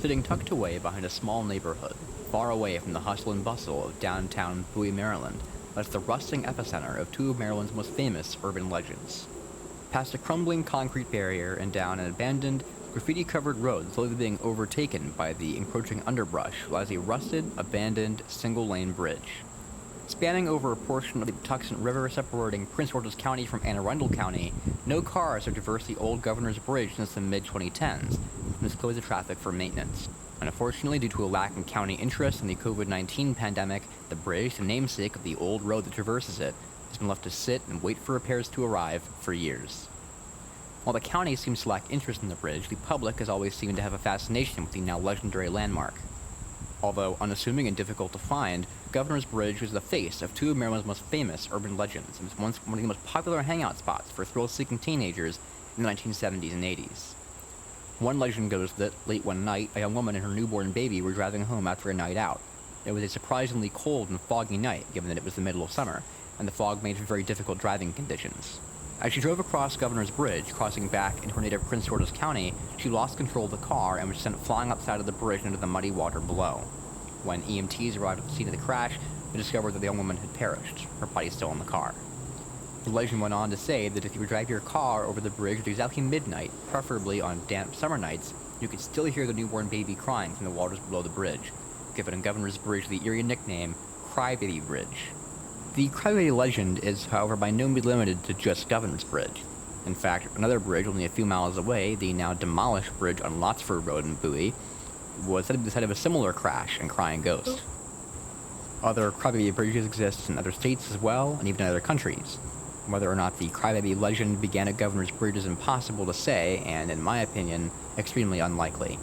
sitting tucked away behind a small neighborhood, far away from the hustle and bustle of downtown Bowie, Maryland, lies the rusting epicenter of two of Maryland's most famous urban legends. Past a crumbling concrete barrier and down an abandoned, graffiti-covered road slowly being overtaken by the encroaching underbrush lies a rusted, abandoned, single-lane bridge. Spanning over a portion of the Thompson River separating Prince George's County from Anne Arundel County, no cars have traversed the old Governor's Bridge since the mid-2010s, and has closed the traffic for maintenance. Unfortunately, due to a lack in county interest in the COVID-19 pandemic, the bridge, the namesake of the old road that traverses it, has been left to sit and wait for repairs to arrive for years. While the county seems to lack interest in the bridge, the public has always seemed to have a fascination with the now legendary landmark. Although unassuming and difficult to find, Governor's Bridge was the face of two of Maryland's most famous urban legends and was once one of the most popular hangout spots for thrill-seeking teenagers in the 1970s and 80s. One legend goes that, late one night, a young woman and her newborn baby were driving home after a night out. It was a surprisingly cold and foggy night, given that it was the middle of summer, and the fog made for very difficult driving conditions. As she drove across Governor's Bridge, crossing back into her native Prince George's County, she lost control of the car and was sent flying upside of the bridge into the muddy water below. When EMTs arrived at the scene of the crash, they discovered that the young woman had perished, her body still in the car. The legend went on to say that if you would drive your car over the bridge at exactly midnight, preferably on damp summer nights, you could still hear the newborn baby crying from the waters below the bridge, giving Governor's Bridge the eerie nickname, Crybaby Bridge. The Crybaby legend is, however, by no means limited to just Governor's Bridge. In fact, another bridge only a few miles away, the now demolished bridge on Lotsford Road in Bowie, was said to be the site of a similar crash and crying ghost. Other Crybaby bridges exist in other states as well, and even in other countries. Whether or not the Crybaby legend began at Governor's Bridge is impossible to say, and in my opinion, extremely unlikely.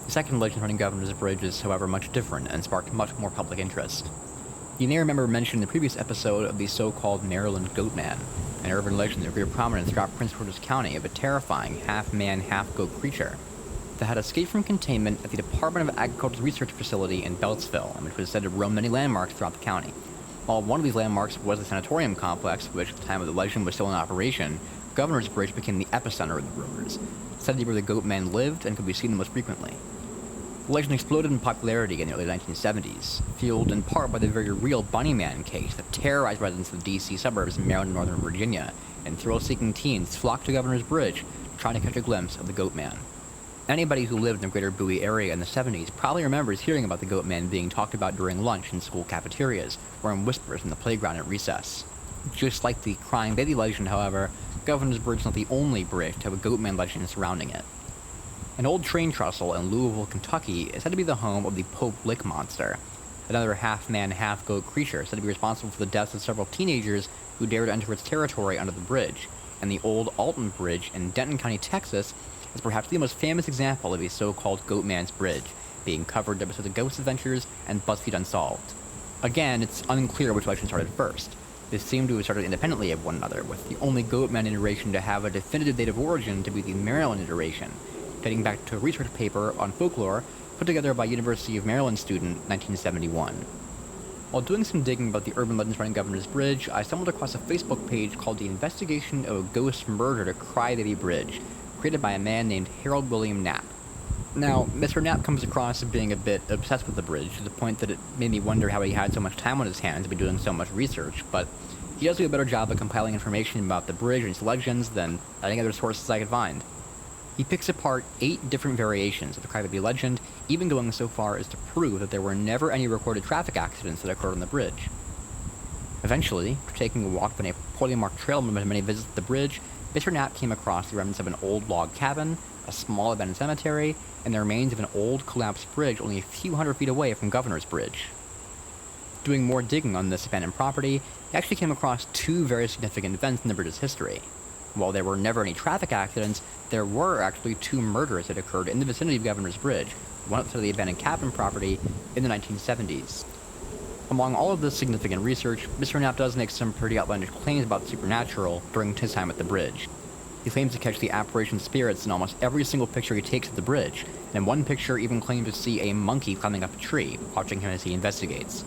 The second legend surrounding Governor's Bridge is, however, much different and sparked much more public interest. You may remember mentioning in the previous episode of the so-called Maryland Goatman, an urban legend that grew prominence throughout Prince George's County of a terrifying half-man, half-goat creature that had escaped from containment at the Department of Agriculture's research facility in Ballsle, and which was said to roam many landmarks throughout the county. While one of these landmarks was the sanatorium complex, which at the time of the legend was still in operation, Governor's Bridge became the epicenter of the rumors, said to be where the Goatman lived and could be seen the most frequently. The legend exploded in popularity in the early 1970s, fueled in part by the very real Bunnyman case that terrorized residents of the D.C. suburbs in Maryland and Northern Virginia, and thrill-seeking teens flocked to Governor's Bridge trying to catch a glimpse of the Goatman. Anybody who lived in the greater Bowie area in the 70s probably remembers hearing about the Goatman being talked about during lunch in school cafeterias, or in whispers in the playground at recess. Just like the Crying Baby legend, however, Governor's Bridge is not the only bridge to have a Goatman legend surrounding it. An old train trestle in Louisville, Kentucky is said to be the home of the Pope Lick Monster, another half-man, half-goat creature said to be responsible for the deaths of several teenagers who dared to enter its territory under the bridge, and the old Alton Bridge in Denton County, Texas, is perhaps the most famous example of a so-called Goatman's Bridge, being covered episodes of Ghost Adventures and BuzzFeed Unsolved. Again, it's unclear which legend started first. They seem to have started independently of one another, with the only Goatman iteration to have a definitive date of origin to be the Maryland iteration, dating back to a research paper on folklore put together by University of Maryland student 1971. While doing some digging about the urban legends surrounding Governor's Bridge, I stumbled across a Facebook page called The Investigation of a Ghost Murder at Crybaby Bridge, created by a man named Harold William Knapp. Now, Mr. Knapp comes across as being a bit obsessed with the bridge, to the point that it made me wonder how he had so much time on his hands to be doing so much research, but he does do a better job of compiling information about the bridge and its legends than any other sources I could find. He picks apart 8 different variations of the Crybaby legend, even going so far as to prove that there were never any recorded traffic accidents that occurred on the bridge. Eventually, after taking a walk on a poorly marked trail among many visits to the bridge, Mr. Knapp came across the remnants of an old log cabin, a small abandoned cemetery, and the remains of an old collapsed bridge only a few hundred feet away from Governor's Bridge. Doing more digging on this abandoned property, he actually came across 2 very significant events in the bridge's history. While there were never any traffic accidents, there were actually 2 murders that occurred in the vicinity of Governor's Bridge, one outside of the abandoned cabin property in the 1970s. Among all of this significant research, Mr. Knapp does make some pretty outlandish claims about the supernatural during his time at the bridge. He claims to catch the apparition spirits in almost every single picture he takes of the bridge, and in one picture even claims to see a monkey climbing up a tree, watching him as he investigates.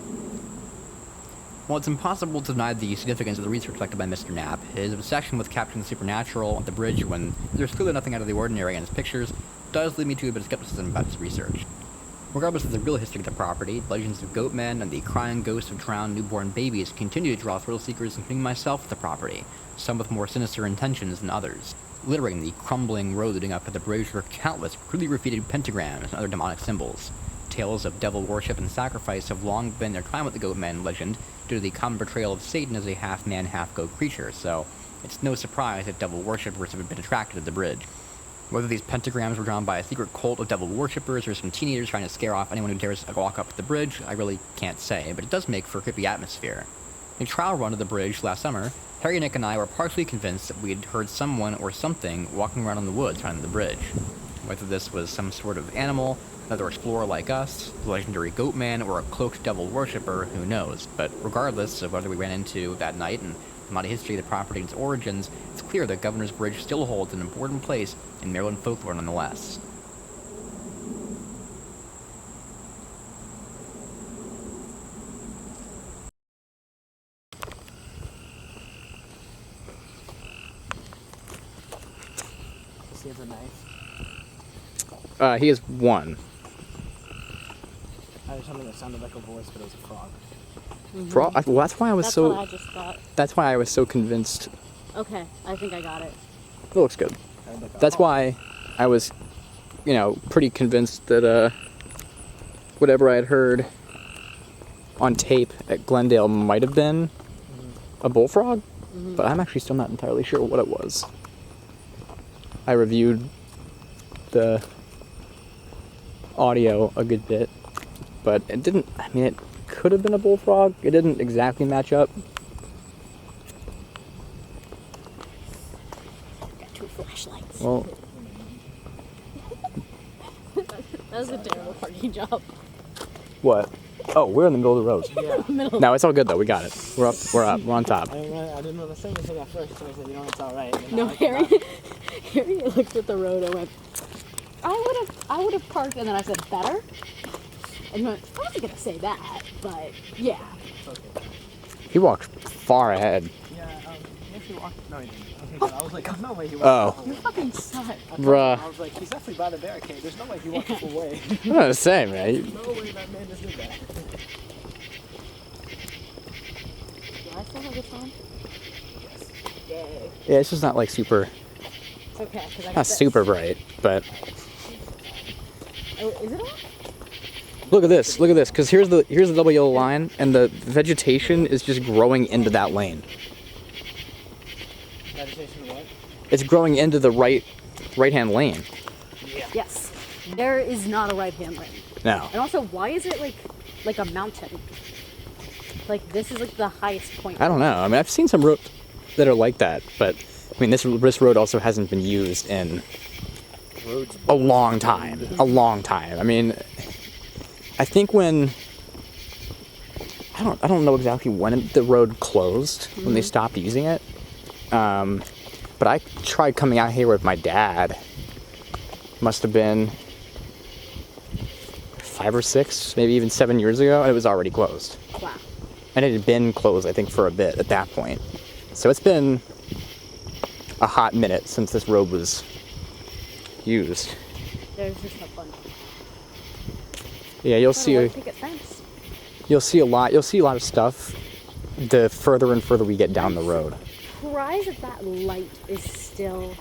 While it's impossible to deny the significance of the research conducted by Mr. Knapp, his obsession with capturing the supernatural on the bridge when there's clearly nothing out of the ordinary in his pictures does lead me to a bit of skepticism about this research. Regardless of the real history of the property, legends of goatmen and the crying ghosts of drowned newborn babies continue to draw thrill seekers, including myself, to the property, some with more sinister intentions than others. Littering the crumbling road leading up to the bridge were countless crudely graffitied pentagrams and other demonic symbols. Tales of devil worship and sacrifice have long been intertwined with the goatman legend due to the common portrayal of Satan as a half-man, half-goat creature, so it's no surprise that devil worshippers have been attracted to the bridge. Whether these pentagrams were drawn by a secret cult of devil worshippers or some teenagers trying to scare off anyone who dares walk up the bridge, I really can't say, but it does make for a creepy atmosphere. In a trial run of the bridge last summer, Harry, Nick, and I were partially convinced that we had heard someone or something walking around in the woods around the bridge. Whether this was some sort of animal, another explorer like us, the legendary goatman, or a cloaked devil worshipper, who knows. But regardless of whether we ran into that night and the mighty history of the property and its origins, it's clear that Governor's Bridge still holds an important place in Maryland folklore nonetheless. Does he have a knife? He has one. I was something that sounded like a voice, but it was a frog. Mm-hmm. Well, that's why I was That's so. what I just thought. That's why I was so convinced. Okay, I think I got it. It looks good. That's why I was, pretty convinced that whatever I had heard on tape at Glendale might have been a bullfrog, but I'm actually still not entirely sure what it was. I reviewed the audio a good bit, but it didn't. I mean, it could have been a bullfrog. It didn't exactly match up. Got 2 flashlights. Well, That was a terrible parking job. what? Oh, we're in the middle of the road. Yeah. Middle. No, it's all good though. We got it. We're up. We're on top. I didn't know the same thing at first, so I said, it's alright. No, Harry. Harry looked at the road and went, I would have parked, and then I said, better? And he went, I wasn't gonna say that, but yeah. Okay. He walked far ahead. Yeah, he actually walked. No, he didn't. Okay, good. I was like, no way he walked Oh. the whole You way. fucking suck. Bruh. I was like, he's definitely by the barricade. There's no way he walked the full way. I'm not the same, man. There's no way that man just did that. Do I still have this on? Yes. Yay. Yeah, it's just not like super. It's okay, because I got Not this. super bright, but Oh, is it on? look at this. Look at this. Because here's the double yellow line, and the vegetation is just growing into that lane. Vegetation what? It's growing into the right-hand lane. Yeah. Yes. There is not a right-hand lane. No. And also, why is it like a mountain? Like, this is like the highest point. I don't know. I mean, I've seen some roads that are like that, but I mean, this road also hasn't been used in a long time. A long time. I mean, I think when I don't know exactly when the road closed, when they stopped using it. But I tried coming out here with my dad. Must have been 5 or 6, maybe even 7 years ago, and it was already closed. Wow. And it had been closed, I think, for a bit at that point. So it's been a hot minute since this road was used. There's just a bunch. Yeah, you'll Got a see. white picket fence. You'll see a lot. You'll see a lot of stuff. The further and further we get down the road. Surprised that that light is still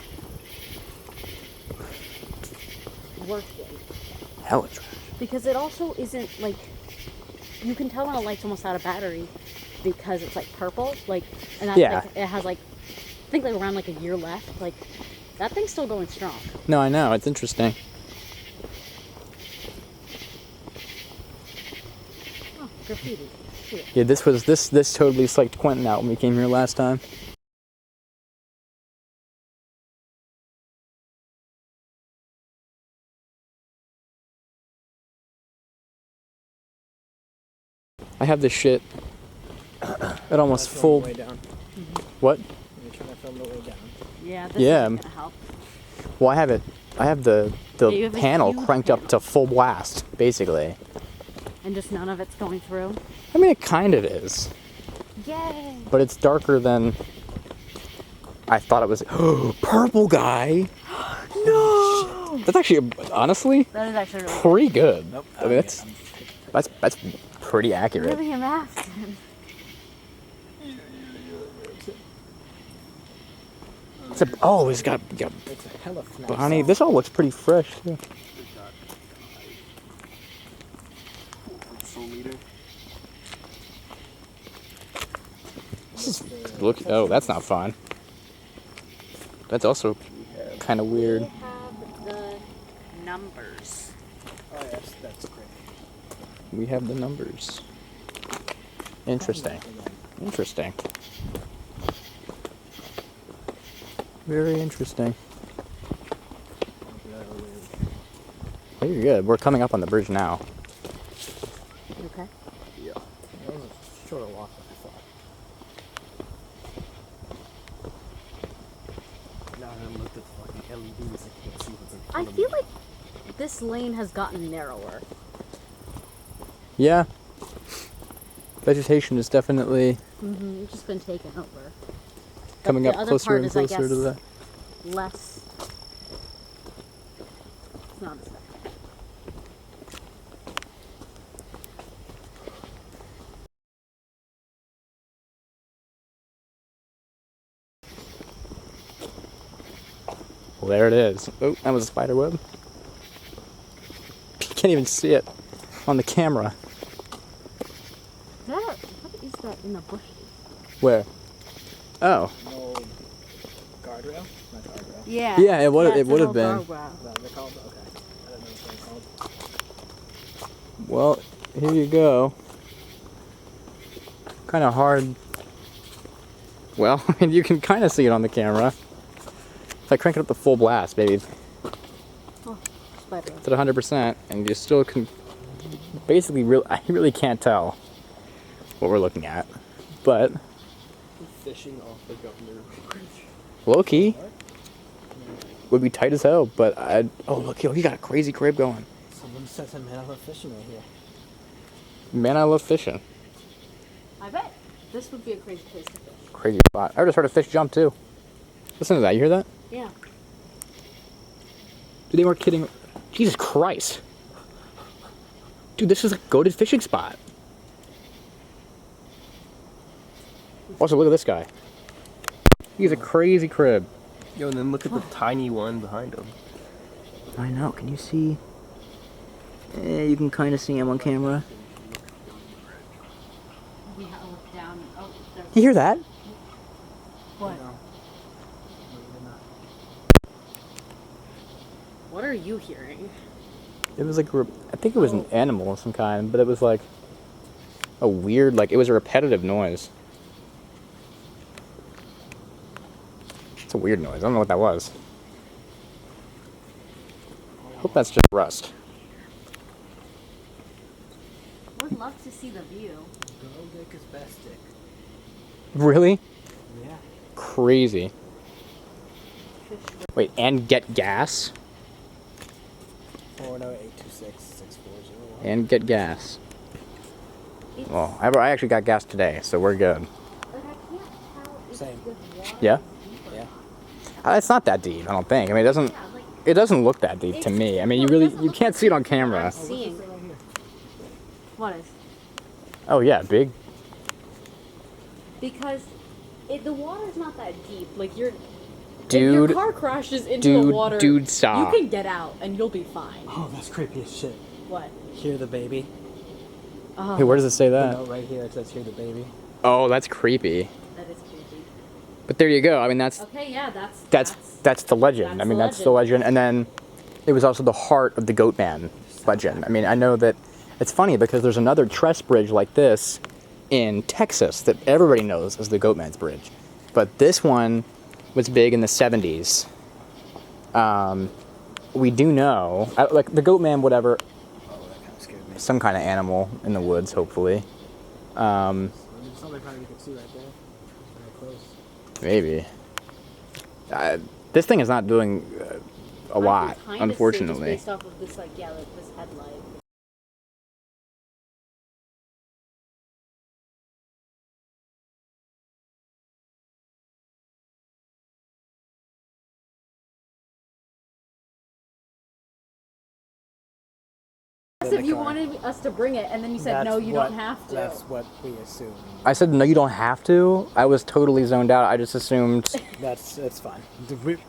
working. Hell, it's Because it also isn't like, you can tell when a light's almost out of battery because it's like purple, like, and that's Yeah. like, it has like, I think like around like a year left. Like, that thing's still going strong. No, I know. It's interesting. Oh, graffiti. Cute. Yeah, this totally psyched Quentin out when we came here last time. I have this shit at almost full. Way down. What? You're trying to film the way down. Yeah, this Yeah. is gonna help. Well, I have it. I have the you have a panel huge cranked up to full blast, basically. And just none of it's going through. I mean, it kind of is, Yay! but it's darker than I thought it was. Purple guy. No! That's actually, honestly, That is actually really pretty good. Nope. I mean, that's pretty good. accurate. Living in Afton. Oh, it's got It's a hella nice Bonnie. song. This all looks pretty fresh too. This is look. Oh, that's not fun. That's also kind of weird. We have the numbers. Oh yes, that's great. We have the numbers. Interesting. Interesting. Very interesting. Oh, you're good. We're coming up on the bridge now. Okay. Yeah. That was a shorter walk than I thought. Now I looked at the fucking LEDs, I can't see what's in I front of feel me. like this lane has gotten narrower. Yeah. Vegetation is definitely Mm-hmm. It's just been taken over. But coming the up other closer part and is, I closer to guess, that. less. It's not as bad. Well, there it is. Oh, that was a spider web. You can't even see it on the camera. What is that in the bushes? Where? Oh. No guardrail? Not guardrail. Yeah. Yeah, it would- it's it would an have been. old guardrail. No, they're called? Okay. I don't know what they're called. Well, here you go. Kind of hard. Well, I mean, you can kind of see it on the camera. If I crank it up to full blast, maybe it's Oh, spider. at 100%, and you still can basically I really can't tell what we're looking at. But Fishing off the governor bridge. low key would be tight as hell. But oh look, yo, you got a crazy crib going. Someone said some man, I love fishing right here. Man, I love fishing. I bet this would be a crazy place to fish. Crazy spot. I just heard a fish jump too. Listen to that. You hear that? Yeah. Dude, they weren't kidding. Jesus Christ. Dude, this is a goated fishing spot. Also, look at this guy. He's a crazy crib. Yo, and then look at the tiny one behind him. I know. Can you see? You can kind of see him on camera. We have to look down. Oh, there's You hear that? what? What are you hearing? It was like, I think it was an animal of some kind, but it was like a weird, like, it was a repetitive noise. It's a weird noise. I don't know what that was. I hope that's just rust. Would love to see the view. Go dick is best dick. Really? Yeah. Crazy. Wait, and get gas? 408266401. And get gas. It's, Well, I actually got gas today, so we're good. like, I can't tell if Same. the water Yeah? is deeper. Yeah. It's not that deep, I don't think. I mean, Yeah, like, it doesn't look that deep to me. I mean, you no, it really, doesn't you look can't like see it on deep, but I'm camera. seeing. Right here. What is? Oh yeah, big. Because the water's not that deep. Like, you're. Dude, if your car crashes into the water, dude, stop. you can get out and you'll be fine. Oh, that's creepy as shit. What? Hear the baby. Oh, Hey, where does it say The that? note right here, it says hear the baby. Oh, that's creepy. that is creepy. But there you go. I mean, that's Okay, yeah, that's the legend. that's I mean, the that's the legend. And then it was also the heart of the Goat Man legend. I mean, I know that it's funny because there's another Tress Bridge like this in Texas that everybody knows as the Goat Man's Bridge. But this one was big in the 70s. We do know, like the Goat Man, whatever, Oh, that kind of scared me. some kind of animal in the woods, hopefully. There's something probably you can see right there. Very close. Maybe. This thing is not doing a lot, I can kinda say unfortunately. just based off of this, like, yeah, like this headlight. As if you wanted us to bring it, and then you said, no, you don't have to. That's what we assumed. I said, no, you don't have to. I was totally zoned out. I just assumed It's fine.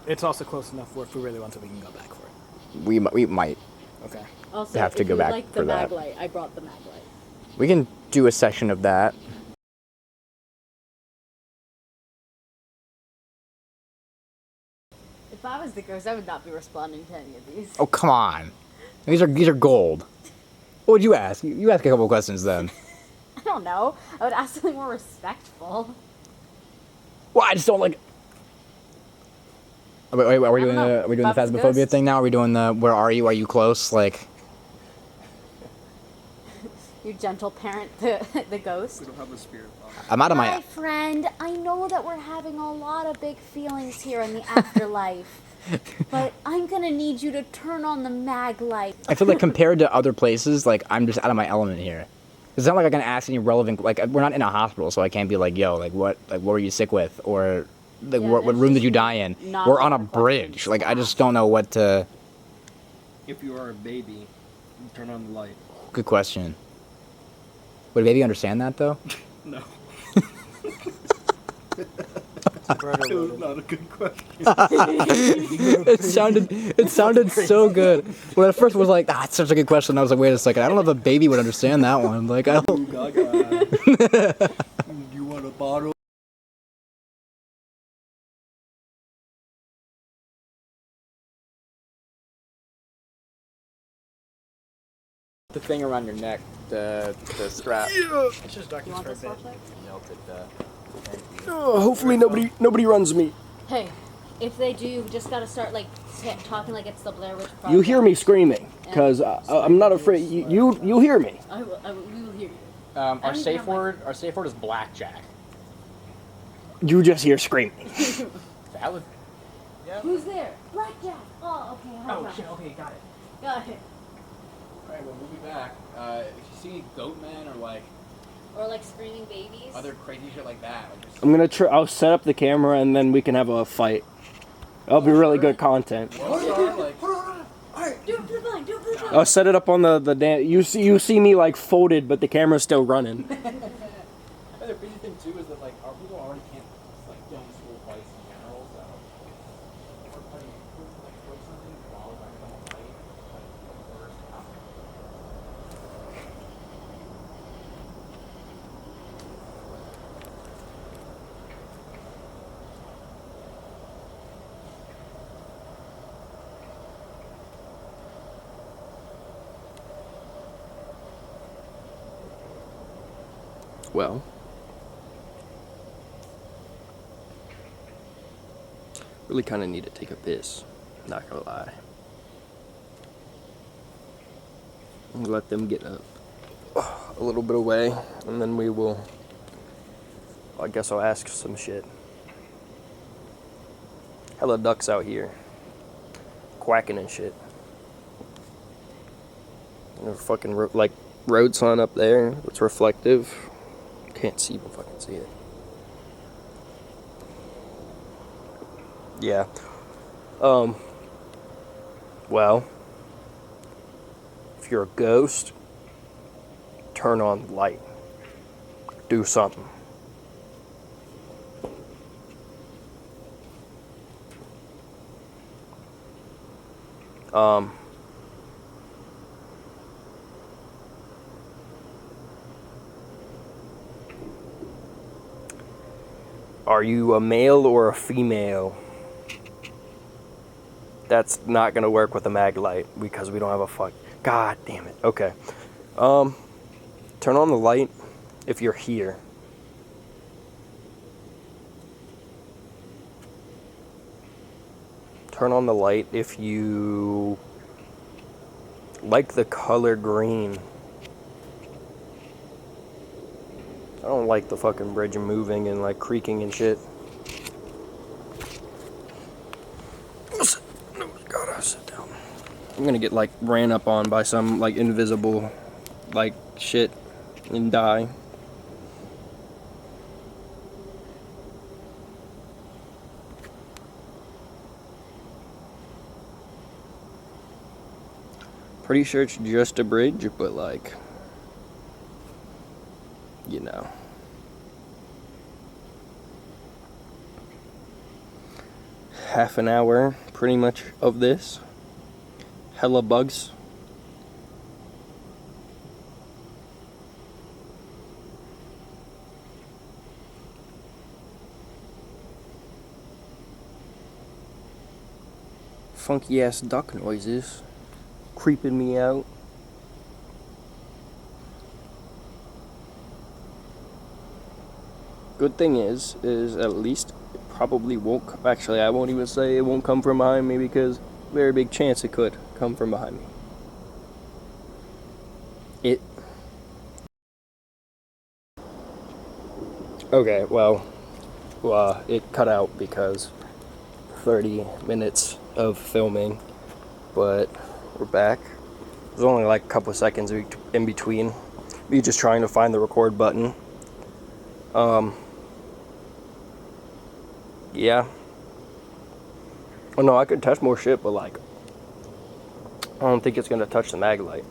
It's also close enough where if we really want to, we can go back for it. we might. Okay. Also, have to if go you back like for the that. mag light, I brought the mag light. We can do a session of that. If I was the ghost, I would not be responding to any of these. Oh, come on. These are gold. What would you ask? You ask a couple questions then. I don't know. I would ask something more respectful. Well, I just don't like. Wait, are we doing know. are we doing the Bob's phasmophobia ghost. thing now? Are we doing the where are you? Are you close? Like, You gentle parent, the ghost. We don't have a spirit box. I'm out of My my. friend, I know that we're having a lot of big feelings here in the afterlife, but I'm gonna need you to turn on the mag light. I feel like compared to other places, like I'm just out of my element here. It's not like I can ask any relevant. Like we're not in a hospital, so I can't be like, yo, like what were you sick with, or like Yeah, what there's room did just you die in? not We're a on a lot of bridge. questions Like to I just ask. don't know what to. If you are a baby, you turn on the light. Good question. Would a baby understand that though? No. Roto It was loaded. not a good question. It sounded so good. Well, at first it was like, it's such a good question. I was like, wait a second, I don't know if a baby would understand that one. Like, I don't. Ooh, gaga. You want a bottle? The thing around your neck, the strap. It's just You darkness want for a this bit. flashlight? Melted. Oh, hopefully nobody runs me. Hey, if they do, you just gotta start like talking like it's the Blair Witch Project. You hear me screaming, because I'm not afraid. You hear me. We will hear you. Our don't even safe have my- word. Our safe word is blackjack. You just hear screaming. That would. Who's there? Blackjack. Oh, okay. Hold on. Okay, got it. Got it. All right, well, we'll be back. If you see any goat men or like Or like screaming babies. other crazy shit like that, like just I'm gonna I'll set up the camera and then we can have a fight. That'll be really good content. like. Do it for the blind. Do it for the blind. I'll set it up on the you see me like folded, but the camera's still running. The crazy thing too is that like our people already can't like film school fights in general, so if we're putting like put something while we're talking about a fight, like the worst possible. Well, really kind of need to take a piss. Not gonna lie. Let them get up a little bit away, and then we will. I guess I'll ask some shit. Hella ducks out here, quacking and shit. And a fucking like road sign up there that's reflective. Can't see, but fucking see it. Yeah. Well, if you're a ghost, turn on the light. Do something. Are you a male or a female? That's not gonna work with a mag light because we don't have a fuck. God damn it. Okay. Turn on the light if you're here. Turn on the light if you like the color green. I don't like the fucking bridge moving and like creaking and shit. No, gotta sit down. I'm gonna get like ran up on by some like invisible like shit and die. Pretty sure it's just a bridge, but like, you know. Half an hour, pretty much, of this. Hella bugs. Funky ass duck noises creeping me out. Good thing is at least it probably won't. Actually, I won't even say it won't come from behind me, because very big chance it could come from behind me. Okay, well, it cut out because 30 minutes of filming, but we're back. There's only like a couple of seconds in between me just trying to find the record button. Yeah. Oh no, I could touch more shit, but like, I don't think it's gonna touch the mag light.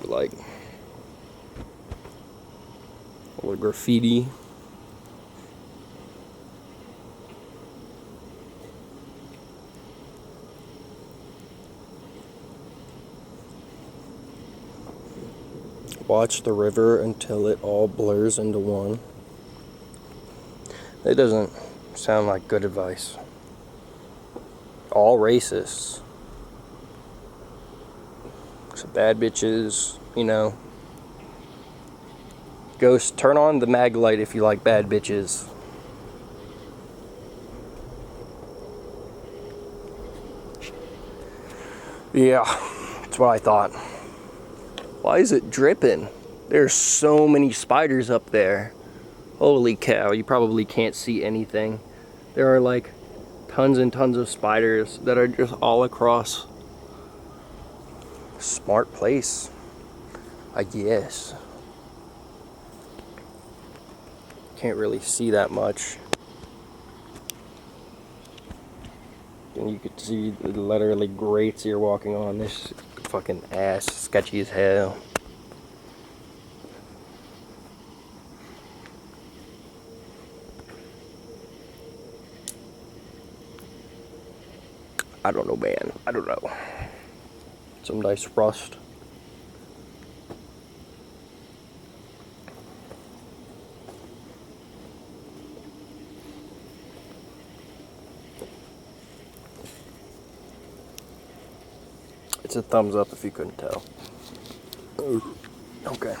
Like all the graffiti. Watch the river until it all blurs into one. It doesn't sound like good advice. All racists. So bad bitches, you know. Ghost, turn on the mag light if you like bad bitches. Yeah, that's what I thought. Why is it dripping? There's so many spiders up there. Holy cow, you probably can't see anything. There are like tons and tons of spiders that are just all across. Smart place, I guess. Can't really see that much. And you could see the literally grates you're walking on. This fucking ass, sketchy as hell. I don't know, man. I don't know. Some nice rust. It's a thumbs up if you couldn't tell. Ooh. Okay.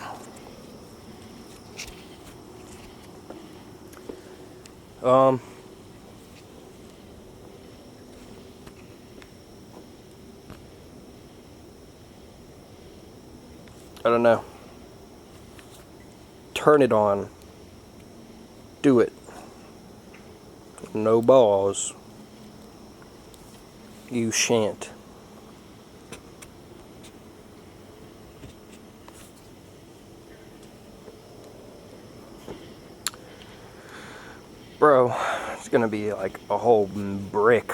I don't know. Turn it on. Do it. No balls. You shan't. Bro, it's gonna be like a whole brick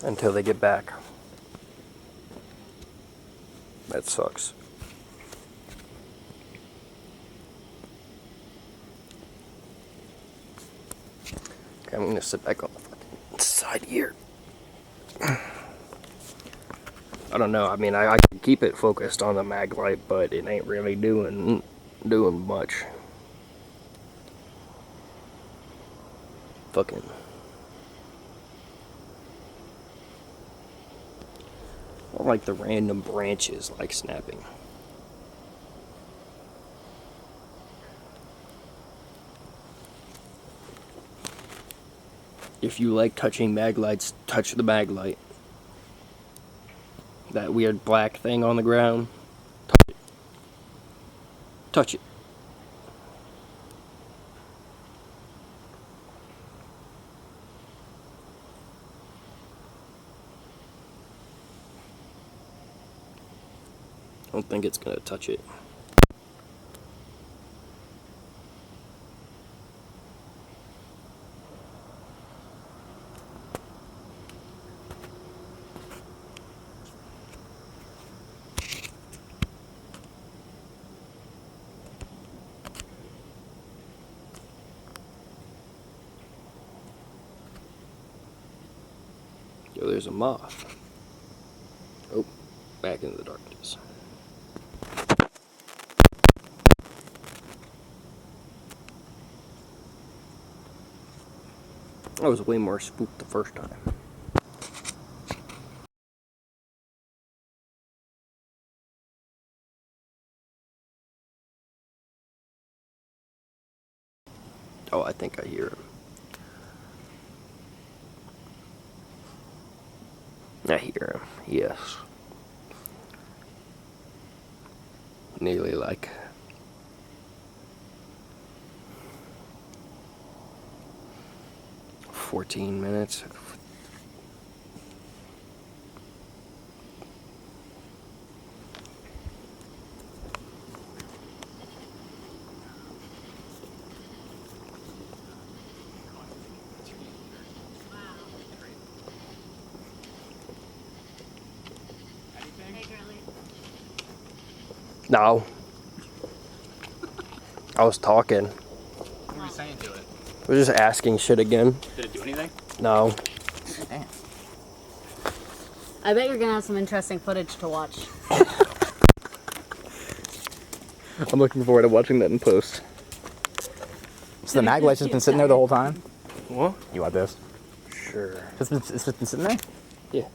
until they get back. That sucks. Okay, I'm gonna sit back on the fucking side here. I don't know, I mean, I can keep it focused on the mag light, but it ain't really doing much. Fucking. Or like the random branches like snapping. If you like touching mag lights, touch the mag light. That weird black thing on the ground, touch it. Touch it. I don't think it's gonna touch it. Oh, there's a moth. Oh, back into the darkness. I was way more spooked the first time. Oh, I think I hear him. I hear him, yes. Nearly like 14 minutes. No. I was talking. What were you saying to it? I was just asking shit again. Did it do anything? No. Damn. I bet you're gonna have some interesting footage to watch. I'm looking forward to watching that in post. So the mag light's just been sitting there the whole time? What? You want this? Sure. It's just been sitting there? Yeah.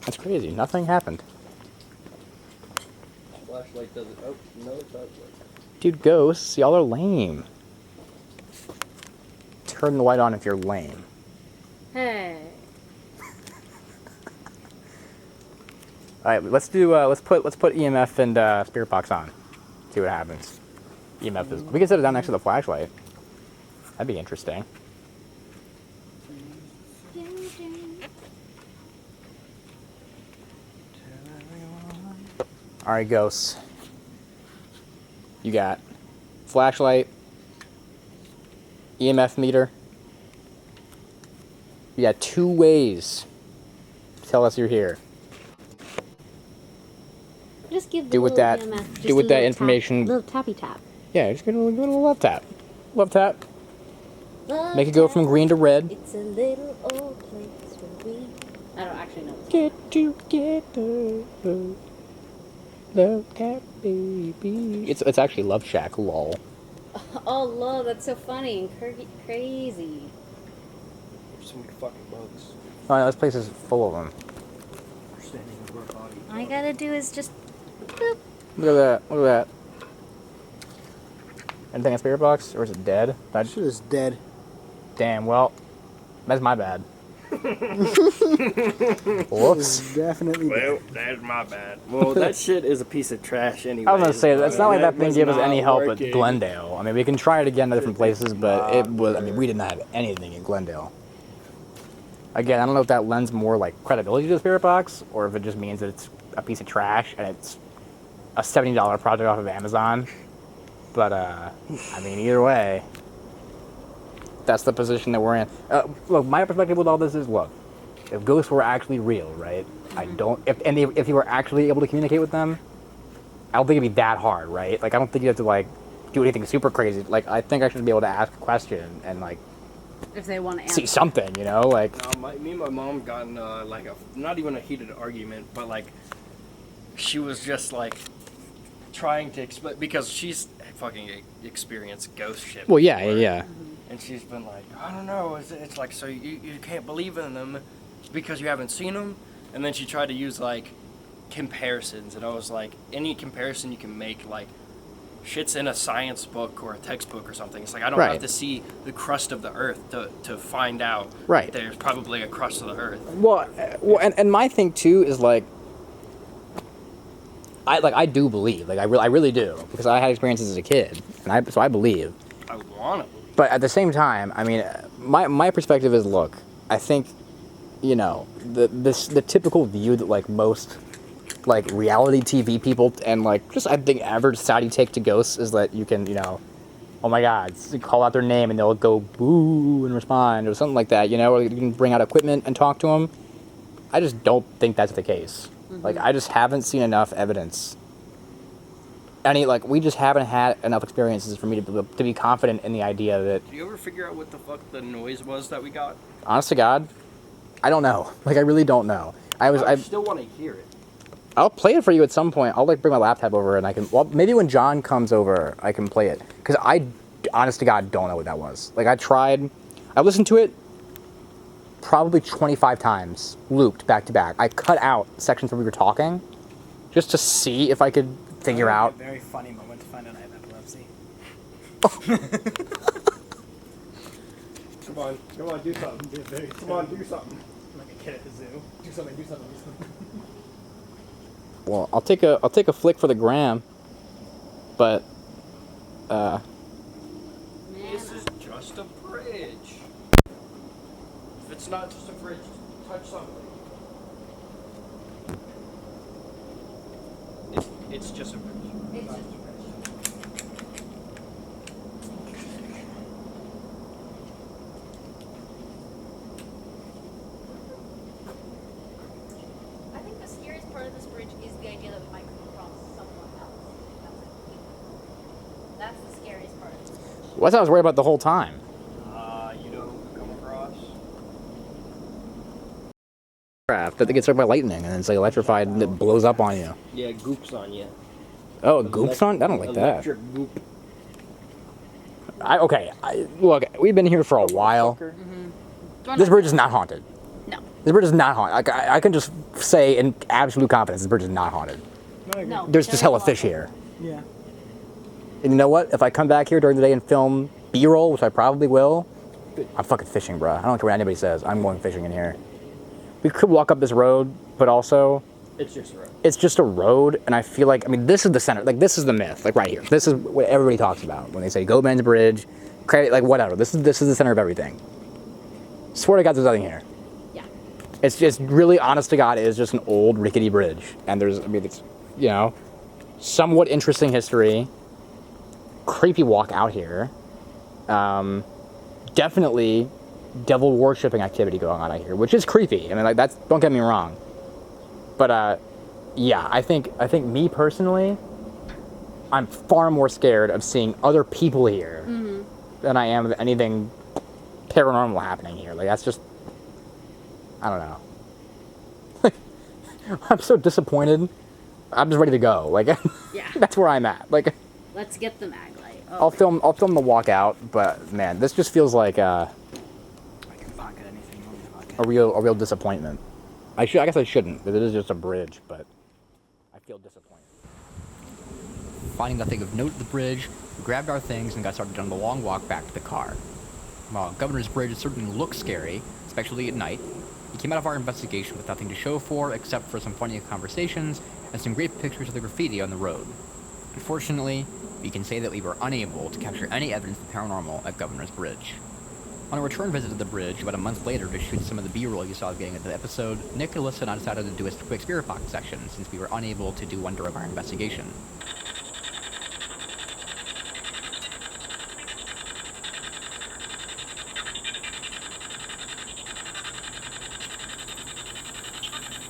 That's crazy. Nothing happened. Flashlight doesn't. Oh, no, it's not. Dude, ghosts, y'all are lame. Turn the light on if you're lame. Hey. Alright, let's put EMF and spirit box on. See what happens. EMF is. We can set it down next to the flashlight. That'd be interesting. Alright, ghosts. You got flashlight, EMF meter. You got 2 ways to tell us you're here. Just give the Do with little that- EMF, do just with a that little information- little tappy tap. Yeah, just give it a little love tap. Love tap. Love Make it go tap. from green to red. It's a little old place where we. I don't actually know. Get together. Love tap, baby. It's actually Love Shack, lol. Oh, love, that's so funny and crazy. There's so many fucking bugs. Oh, no, this place is full of them. We're standing over a body. All you gotta do is just. Boop. Look at that. Look at that. Anything in spirit box, or is it dead? That shit is dead. Damn. Well, that's my bad. Whoops. It's definitely Well, dead. that's my bad. Well, that shit is a piece of trash anyway. I was gonna say it's not like that thing was gave us not any help working. at Glendale. I mean, we can try it again at different places, but it was. I mean, we did not have anything in Glendale. Again, I don't know if that lends more like credibility to the spirit box, or if it just means that it's a piece of trash and it's a $70 project off of Amazon. But I mean, either way, that's the position that we're in. Look, my perspective with all this is, look, if ghosts were actually real, right? I don't. If you were actually able to communicate with them, I don't think it'd be that hard, right? Like, I don't think you have to like do anything super crazy. Like, I think I should be able to ask a question and like If they want to answer. see something, you know? Like, No, me and my mom got in like not even a heated argument, but like she was just like trying to explain because she's fucking experienced ghost shit. well, yeah, before. yeah. And she's been like, I don't know, it's like, so you can't believe in them because you haven't seen them? And then she tried to use, like, comparisons, and I was like, any comparison you can make, like, shit's in a science book or a textbook or something. It's like, I don't Right. have to see the crust of the earth to find out Right. there's probably a crust of the earth. Well, and my thing too is like, I do believe, like I really do, because I had experiences as a kid, and so I believe. I want to believe. But at the same time, I mean, my perspective is, look, I think, you know, the typical view that like most like reality TV people and like just I think average society take to ghosts is that you can, you know, oh my God, call out their name and they'll go boo and respond or something like that, you know, or you can bring out equipment and talk to them. I just don't think that's the case. Like, I just haven't seen enough evidence. We just haven't had enough experiences for me to be confident in the idea that, Did you ever figure out what the fuck the noise was that we got? honest to God, I don't know. Like, I really don't know. I still want to hear it. I'll play it for you at some point. I'll, like, bring my laptop over and I can... Well, maybe when John comes over, I can play it. Because I, honest to God, don't know what that was. Like, I listened to it probably 25 times, looped back to back. I cut out sections where we were talking just to see if I could figure out... A very funny moment to find out I have epilepsy. Come on, do something. Come on, do something. I'm like a kid at the zoo. Do something. Well, I'll take a flick for the gram, but This is just a bridge. If it's not just a bridge, touch something. It's just a bridge. It's just I think the scariest part of this bridge is the idea that we might come across someone else. That's the scariest part of this bridge. well, that's what I was worried about the whole time. You know who we come across? Craft that gets struck by lightning and it's like electrified and it blows up on you. Yeah, goops on you. Oh, it goops on? I don't like that. Electric goop. Look, we've been here for a while. This bridge is not haunted. No. This bridge is not haunted. I can just say in absolute confidence this bridge is not haunted. No. There's just hella fish here. Yeah. And you know what? If I come back here during the day and film B-roll, which I probably will, I'm fucking fishing, bro. I don't care what anybody says. I'm going fishing in here. We could walk up this road, but also... It's just a road. It's just a road, and I feel like, I mean, this is the center. Like, this is the myth. Like, right here. This is what everybody talks about when they say Go Ben's Bridge, like, whatever. This is the center of everything. Swear to God, there's nothing here. Yeah. It's just really, honest to God, it is just an old rickety bridge. And there's, I mean, it's, you know, somewhat interesting history. Creepy walk out here. Definitely devil worshipping activity going on out here, which is creepy. I mean, like, that's, don't get me wrong. But, yeah, I think me personally, I'm far more scared of seeing other people here than I am of anything paranormal happening here. Like, that's just, I don't know. I'm so disappointed. I'm just ready to go. Like, Yeah. that's where I'm at. Like, Let's get the mag light. Oh, I'll film the walkout, but man, this just feels like I can pocket anything you want me to pocket. a real disappointment. I guess I shouldn't, because it is just a bridge, but I feel disappointed. Finding nothing of note at the bridge, we grabbed our things and got started on the long walk back to the car. While Governor's Bridge certainly looks scary, especially at night, we came out of our investigation with nothing to show for except for some funny conversations and some great pictures of the graffiti on the road. Unfortunately, we can say that we were unable to capture any evidence of the paranormal at Governor's Bridge. On a return visit to the bridge about a month later to shoot some of the B-roll you saw at the beginning of the episode, Nick, Alissa, and I decided to do a quick spirit box section since we were unable to do one during our investigation.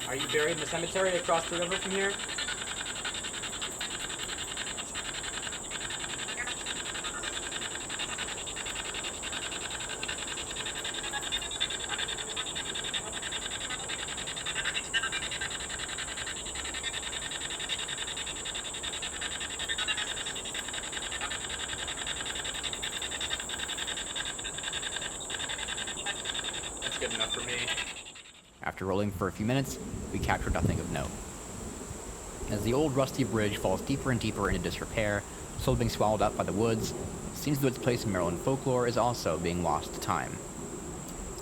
Are you buried in the cemetery across the river from here? That's good enough for me. After rolling for a few minutes, we captured nothing of note. As the old rusty bridge falls deeper and deeper into disrepair, slowly being swallowed up by the woods, it seems that its place in Maryland folklore is also being lost to time.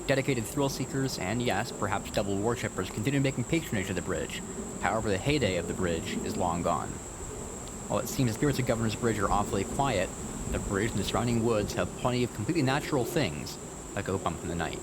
Dedicated thrill seekers and, yes, perhaps devil worshippers continue making patronage of the bridge. However, the heyday of the bridge is long gone. While it seems the spirits of Governor's Bridge are awfully quiet, the bridge and the surrounding woods have plenty of completely natural things that go bump in the night.